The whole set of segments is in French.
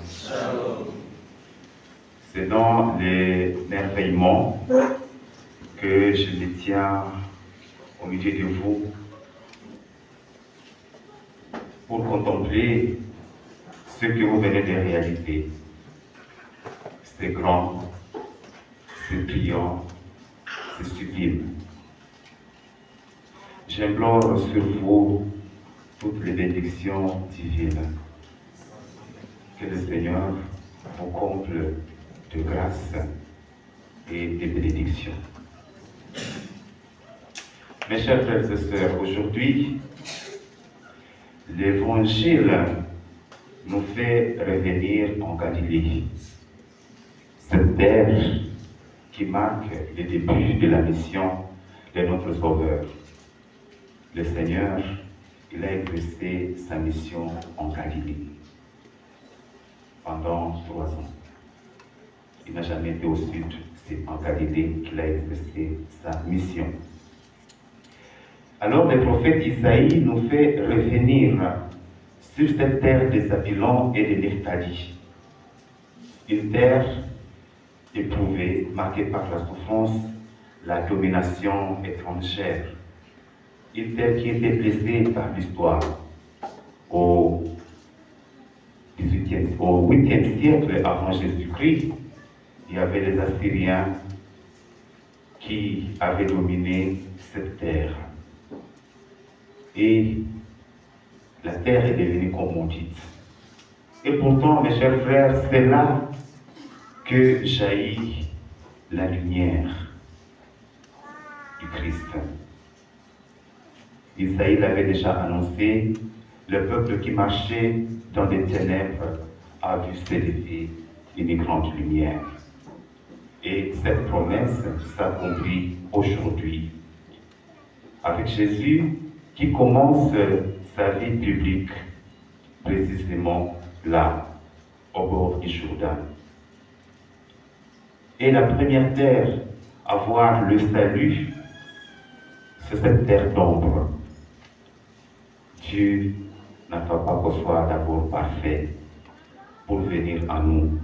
Shalom. C'est dans l'émerveillement que je me tiens au milieu de vous pour contempler ce que vous venez de réaliser. C'est grand, c'est brillant, c'est sublime. J'implore sur vous toutes les bénédictions divines. Que le Seigneur vous comble de grâce et de bénédictions. Mes chers frères et sœurs, aujourd'hui, l'Évangile nous fait revenir en Galilée, cette terre qui marque le début de la mission de notre Sauveur. Le Seigneur, il a exercé sa mission en Galilée pendant 3 ans. Il n'a jamais été au sud, c'est en Galilée qu'il a exercé sa mission. Alors le prophète Isaïe nous fait revenir sur cette terre de Zabulon et de Nephtali. Une terre éprouvée, marquée par la souffrance, la domination étrangère. Une terre qui était blessée par l'histoire. Au 8e siècle avant Jésus-Christ, il y avait les Assyriens qui avaient dominé cette terre. Et la terre est devenue comme maudite. Et pourtant, mes chers frères, c'est là que jaillit la lumière du Christ. Isaïe l'avait déjà annoncé, le peuple qui marchait dans les ténèbres a vu s'élever une grande lumière. Et cette promesse s'accomplit aujourd'hui avec Jésus qui commence sa vie publique précisément là, au bord du Jourdain. Et la première terre à voir le salut, c'est cette terre d'ombre. Dieu n'attend pas qu'on soit d'abord parfait pour venir à nous.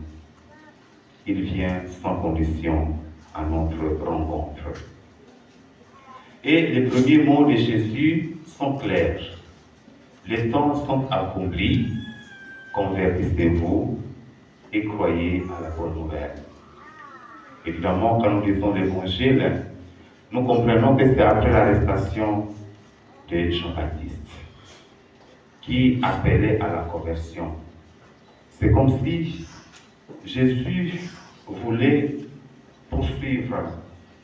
Il vient sans condition à notre rencontre. Et les premiers mots de Jésus sont clairs. Les temps sont accomplis, convertissez-vous et croyez à la bonne nouvelle. Évidemment, quand nous lisons l'Évangile, nous comprenons que c'est après l'arrestation de Jean-Baptiste qui appelait à la conversion. C'est comme si Jésus voulait poursuivre,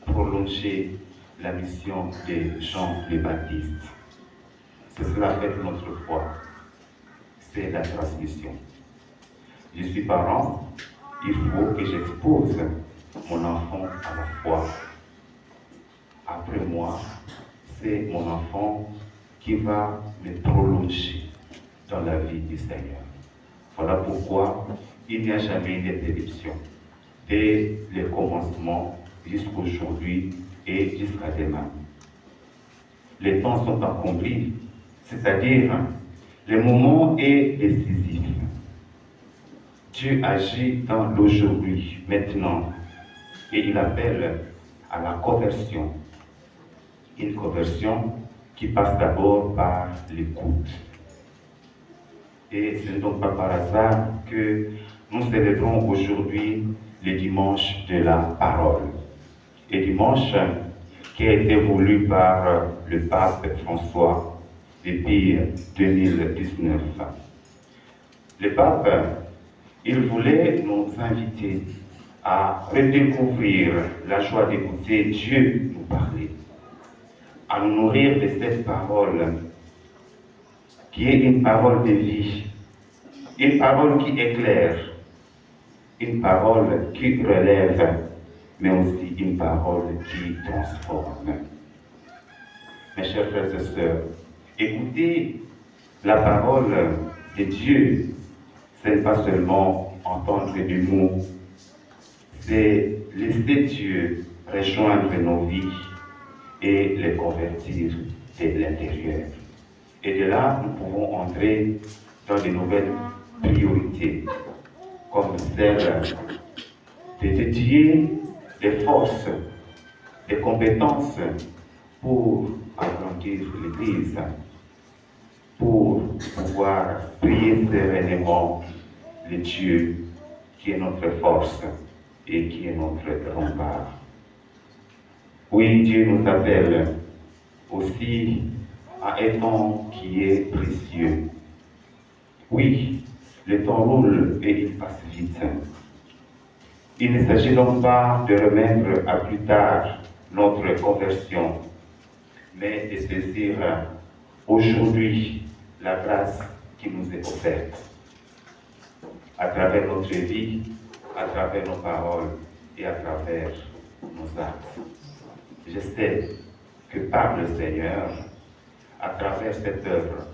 prolonger la mission de Jean le Baptiste. C'est cela fait notre foi. C'est la transmission. Je suis parent, il faut que j'expose mon enfant à la foi. Après moi, c'est mon enfant qui va me prolonger dans la vie du Seigneur. Voilà pourquoi il n'y a jamais d'interruption. Dès le commencement jusqu'aujourd'hui et jusqu'à demain. Les temps sont accomplis, c'est-à-dire le moment est décisif. Dieu agit dans l'aujourd'hui, maintenant, et il appelle à la conversion. Une conversion qui passe d'abord par l'écoute. Et ce n'est donc pas par hasard que nous célébrons aujourd'hui le dimanche de la parole. Et dimanche qui a été voulu par le pape François depuis 2019. Le pape, il voulait nous inviter à redécouvrir la joie d'écouter Dieu nous parler, à nous nourrir de cette parole qui est une parole de vie, une parole qui éclaire, une parole qui relève, mais aussi une parole qui transforme. Mes chers frères et sœurs, écouter la parole de Dieu, ce n'est pas seulement entendre des mots, c'est laisser Dieu rejoindre nos vies et les convertir de l'intérieur. Et de là, nous pouvons entrer dans de nouvelles priorités, comme celle de dédier des forces, des compétences pour agrandir l'Église, pour pouvoir prier sereinement le Dieu qui est notre force et qui est notre rempart. Oui, Dieu nous appelle aussi à un temps qui est précieux. Oui, le temps roule et il passe vite. Il ne s'agit donc pas de remettre à plus tard notre conversion, mais de saisir aujourd'hui la grâce qui nous est offerte à travers notre vie, à travers nos paroles et à travers nos actes. Je sais que par le Seigneur, à travers cette œuvre,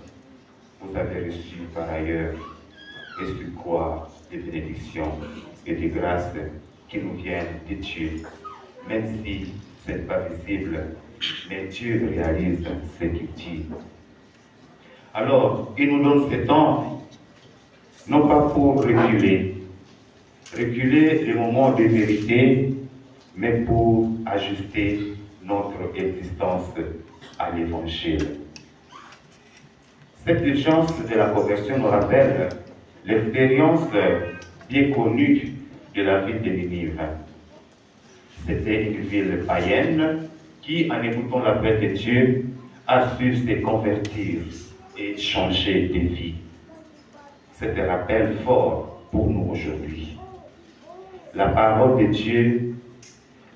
vous avez reçu par ailleurs et sur quoi des bénédictions et des grâces qui nous viennent de Dieu, même si ce n'est pas visible, mais Dieu réalise ce qu'il dit. Alors, il nous donne ce temps, non pas pour reculer les moments de vérité, mais pour ajuster notre existence à l'Évangile. Cette urgence de la conversion nous rappelle l'expérience bien connue de la ville de Ninive. C'était une ville païenne qui, en écoutant l'appel de Dieu, a su se convertir et changer de vie. C'est un rappel fort pour nous aujourd'hui. La parole de Dieu,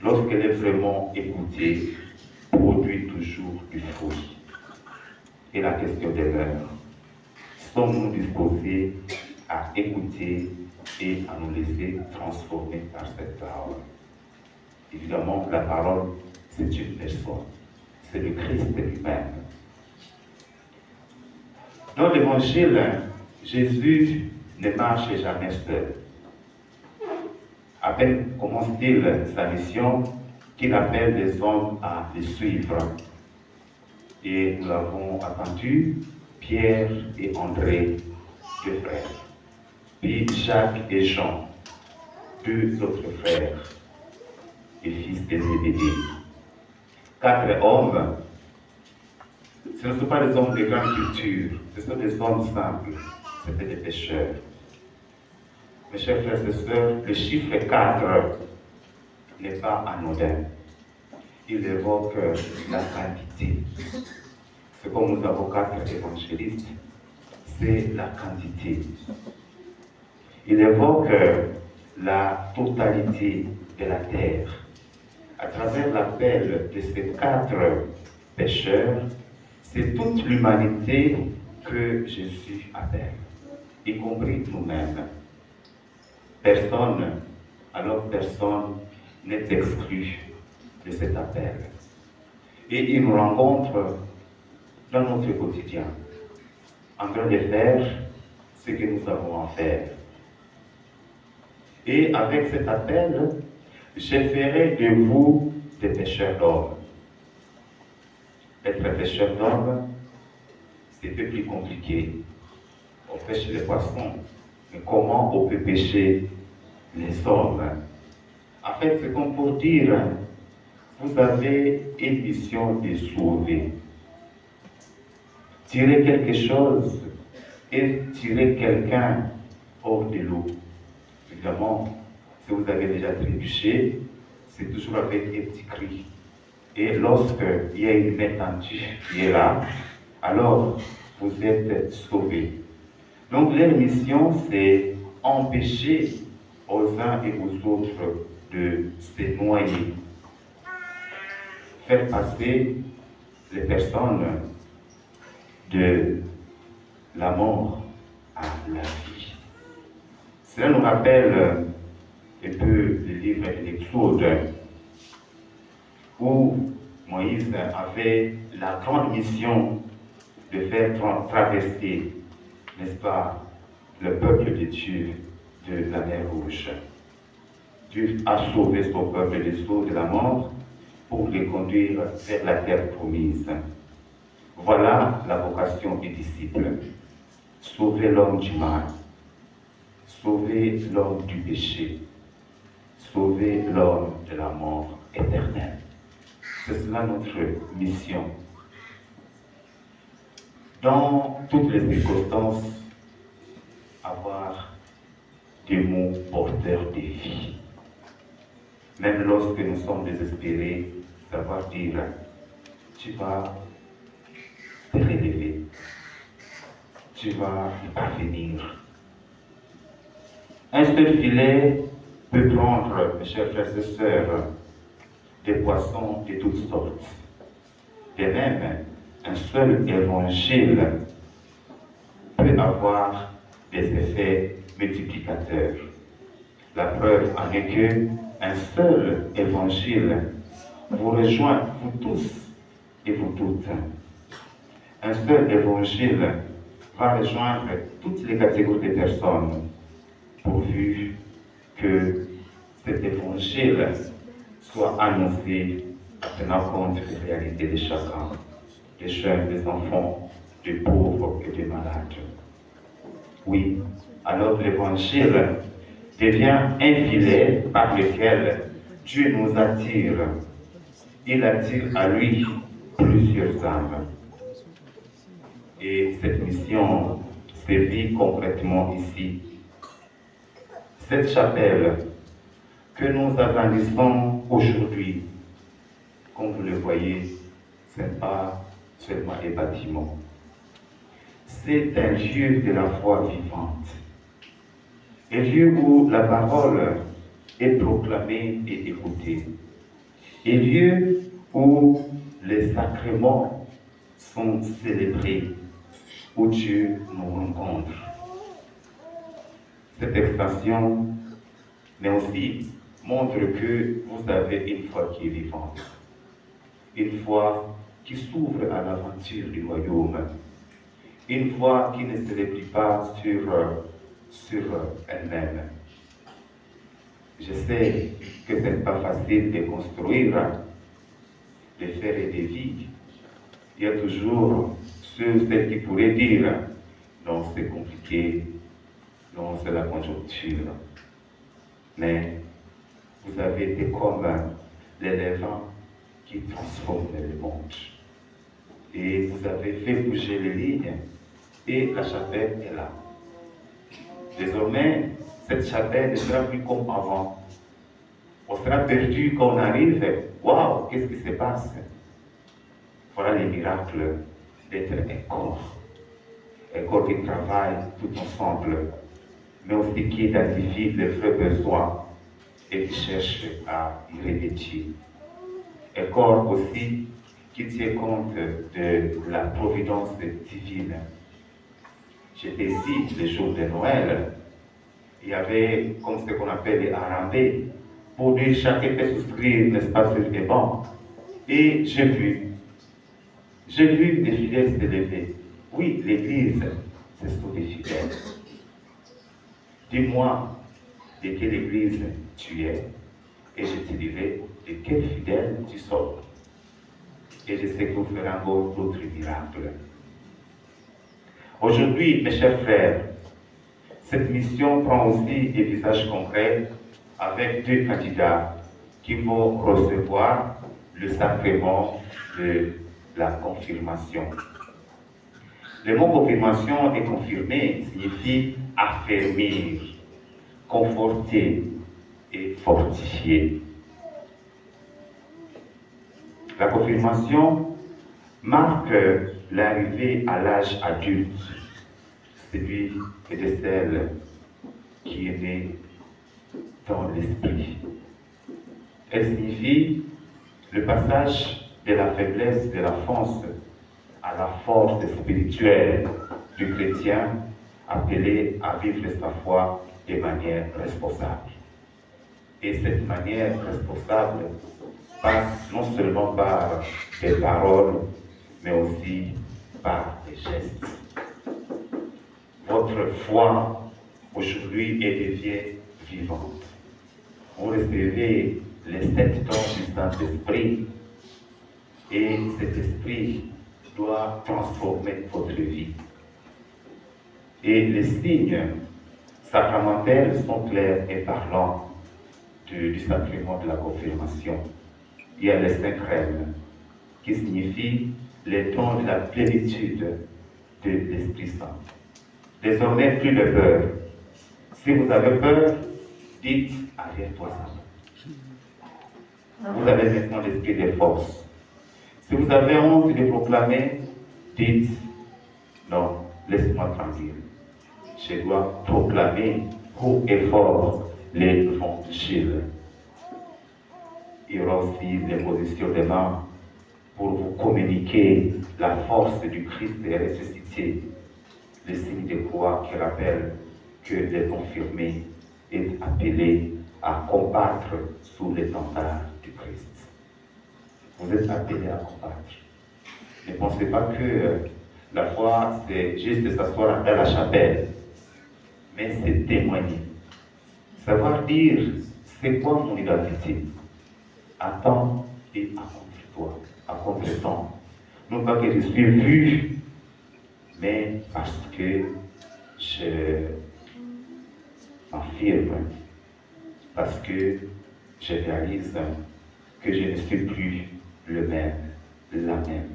lorsqu'elle est vraiment écoutée, produit toujours du fruit. Et la question demeure, sommes-nous disposés à écouter et à nous laisser transformer par cette parole? Évidemment, la parole, c'est une personne, c'est le Christ lui-même. Dans l'Évangile, Jésus ne marche jamais seul. À peine commence-t-il sa mission qu'il appelle les hommes à le suivre. Et nous l'avons entendu, Pierre et André, deux frères, puis Jacques et Jean, deux autres frères et fils de Zébédée. 4 hommes. Ce ne sont pas des hommes de grande culture, ce sont des hommes simples, c'était des pécheurs. Mes chers frères et sœurs, le chiffre 4 n'est pas anodin. Il évoque la quantité. C'est comme nous avons 4 évangélistes, c'est la quantité. Il évoque la totalité de la terre. À travers l'appel de ces 4 pécheurs, c'est toute l'humanité que Jésus appelle, y compris nous-mêmes. Personne n'est exclu de cet appel. Et il nous rencontre dans notre quotidien, en train de faire ce que nous avons à faire. Et avec cet appel, je ferai de vous des pêcheurs d'hommes. Être pêcheur d'hommes, c'est un peu plus compliqué. On pêche les poissons, mais comment on peut pêcher les hommes? En fait, c'est comme pour dire, vous avez une mission de sauver. Tirer quelque chose et tirer quelqu'un hors de l'eau. Évidemment, si vous avez déjà trébuché, c'est toujours avec un petit cri. Et lorsqu'il y a une main tendue qui est là, alors vous êtes sauvés. Donc leur mission, c'est empêcher aux uns et aux autres de se noyer. Faire passer les personnes de la mort à la vie. Cela nous rappelle un peu le livre de l'Exode, où Moïse avait la grande mission de faire traverser, n'est-ce pas, le peuple de Dieu de la mer Rouge. Dieu a sauvé son peuple des eaux de la mort pour les conduire vers la terre promise. Voilà la vocation des disciples. Sauver l'homme du mal, sauver l'homme du péché, sauver l'homme de la mort éternelle. C'est cela notre mission. Dans toutes les circonstances, avoir des mots porteurs de vie. Même lorsque nous sommes désespérés, savoir dire, tu vas te relever, tu vas y parvenir. Un seul filet peut prendre, mes chers frères et sœurs, des poissons de toutes sortes. De même, un seul évangile peut avoir des effets multiplicateurs. La preuve en est que un seul évangile vous rejoint, vous tous et vous toutes. Un seul évangile va rejoindre toutes les catégories de personnes, pourvu que cet évangile soit annoncé en tenant compte des réalités de chacun, des jeunes, des enfants, des pauvres et des malades. Oui, alors l'évangile devient un filet par lequel Dieu nous attire. Il attire à lui plusieurs âmes. Et cette mission se vit concrètement ici. Cette chapelle que nous agrandissons aujourd'hui, comme vous le voyez, ce n'est pas seulement des bâtiments. C'est un lieu de la foi vivante. Un lieu où la parole est proclamée et écoutée. Un lieu où les sacrements sont célébrés, où Dieu nous rencontre. Cette extension, mais aussi, montre que vous avez une foi qui est vivante. Une foi qui s'ouvre à l'aventure du royaume. Une foi qui ne se replie pas sur elle-même. Je sais que ce n'est pas facile de construire, de faire des vies. Il y a toujours ceux qui pourraient dire non, c'est compliqué, non, c'est la conjoncture. Mais vous avez été comme l'éléphant qui transforme le monde. Et vous avez fait bouger les lignes et la chapelle est là. Désormais, cette chapelle ne sera plus comme avant. On sera perdu quand on arrive. Waouh, qu'est-ce qui se passe? Voilà les miracles d'être un corps qui travaille tout ensemble, mais aussi qui identifie les vrais besoins et qui cherche à y remédier. Un corps aussi qui tient compte de la providence divine. J'étais ici le jour de Noël. Il y avait comme ce qu'on appelle les harambées, pour dire chacun peut souscrire, n'est-ce pas, sur les bancs. Et j'ai vu des fidèles s'élever. Oui, l'Église, ce sont des fidèles. Dis-moi de quelle Église tu es, et je te dirai de quel fidèle tu sors. Et je sais que vous ferez encore d'autres miracles. Aujourd'hui, mes chers frères, cette mission prend aussi des visages concrets avec deux candidats qui vont recevoir le sacrement de la confirmation. Le mot confirmation et confirmer signifie affermir, conforter et fortifier. La confirmation marque l'arrivée à l'âge adulte, celui et de celle qui est né dans l'esprit. Elle signifie le passage de la faiblesse de la force à la force spirituelle du chrétien appelé à vivre sa foi de manière responsable. Et cette manière responsable passe non seulement par des paroles, mais aussi par des gestes. Votre foi aujourd'hui devient vivante. Vous recevez les 7 dons du Saint-Esprit et cet esprit doit transformer votre vie. Et les signes sacramentels sont clairs et parlants du sacrement de la confirmation. Il y a les 5 règles qui signifient les dons de la plénitude de l'Esprit Saint. Désormais, plus de peur. Si vous avez peur, dites arrière-toi ça. Vous avez maintenant l'esprit de force. Si vous avez honte de proclamer, dites non, laisse-moi tranquille. Je dois proclamer haut et fort l'évangile. Il y aura aussi l'imposition des mains pour vous communiquer la force du Christ est ressuscité, le signe de croix qui rappelle que les confirmés est appelé à combattre sous l'étendard du Christ. Vous êtes appelés à combattre. Ne pensez pas que la foi, c'est juste de s'asseoir dans la chapelle, mais c'est témoigner. Savoir dire, c'est quoi mon identité? À temps et à contre-toi, à contre-temps. Non pas que je suis vu, mais parce que je m'affirme, parce que je réalise que je ne suis plus le même, la même.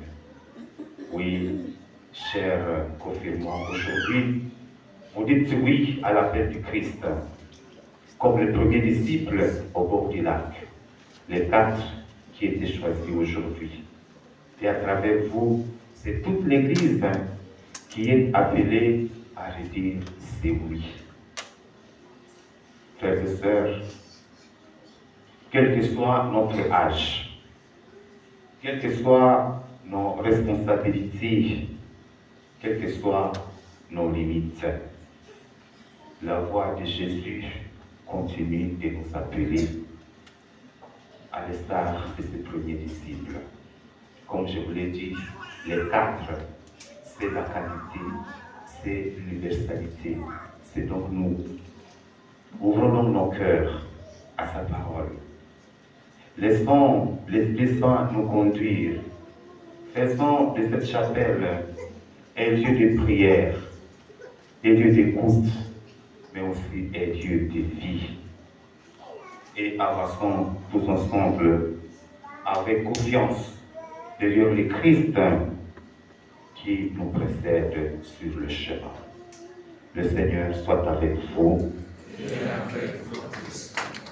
Oui, cher confirmant, aujourd'hui, vous dites oui à l'appel du Christ, comme le premier disciple au bord du lac, les 4 qui étaient choisis aujourd'hui. Et à travers vous, c'est toute l'Église qui est appelée à redire c'est oui. Frères et sœurs, quel que soit notre âge, quelles que soient nos responsabilités, quelles que soient nos limites, la voix de Jésus continue de nous appeler à l'instar de ses premiers disciples. Comme je vous l'ai dit, les 4, c'est la qualité, c'est l'universalité, c'est donc nous. Ouvrons donc nos cœurs à sa parole. Laissons l'Esprit Saint nous conduire. Faisons de cette chapelle un lieu de prière, un lieu d'écoute, mais aussi un lieu de vie. Et avançons tous ensemble avec confiance derrière le Christ qui nous précède sur le chemin. Le Seigneur soit avec vous. Et avec votre